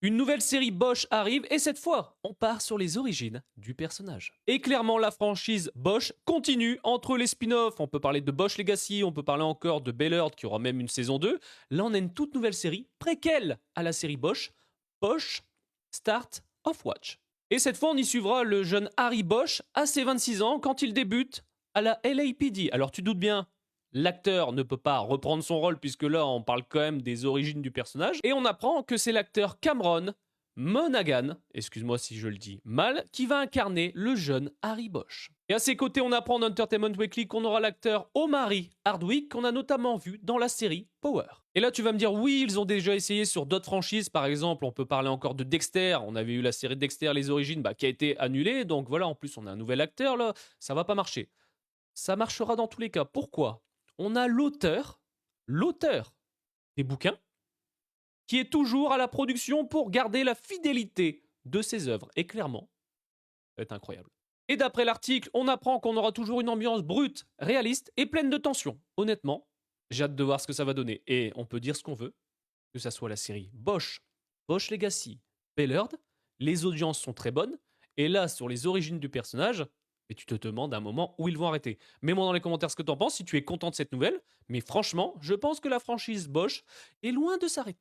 Une nouvelle série Bosch arrive et cette fois, on part sur les origines du personnage. Et clairement, la franchise Bosch continue entre les spin-offs. On peut parler de Bosch Legacy, on peut parler encore de Bellard qui aura même une saison 2. Là, on a une toute nouvelle série préquelle à la série Bosch, Bosch Start of Watch. Et cette fois, on y suivra le jeune Harry Bosch à ses 26 ans quand il débute à la LAPD. Alors tu doutes bien, l'acteur ne peut pas reprendre son rôle puisque là on parle quand même des origines du personnage. Et on apprend que c'est l'acteur Cameron Monaghan, excuse-moi si je le dis mal, qui va incarner le jeune Harry Bosch. Et à ses côtés, on apprend dans Entertainment Weekly qu'on aura l'acteur Omari Hardwick qu'on a notamment vu dans la série Power. Et là tu vas me dire oui, ils ont déjà essayé sur d'autres franchises, par exemple on peut parler encore de Dexter, on avait eu la série Dexter les origines qui a été annulée, donc voilà, en plus on a un nouvel acteur là, ça va pas marcher. Ça marchera dans tous les cas. Pourquoi? On a l'auteur des bouquins, qui est toujours à la production pour garder la fidélité de ses œuvres. Et clairement, ça va être incroyable. Et d'après l'article, on apprend qu'on aura toujours une ambiance brute, réaliste et pleine de tension. Honnêtement, j'ai hâte de voir ce que ça va donner. Et on peut dire ce qu'on veut, que ça soit la série Bosch, Bosch Legacy, Bellard, les audiences sont très bonnes. Et là, sur les origines du personnage, et tu te demandes à un moment où ils vont arrêter. Mets-moi dans les commentaires ce que t'en penses, si tu es content de cette nouvelle. Mais franchement, je pense que la franchise Bosch est loin de s'arrêter.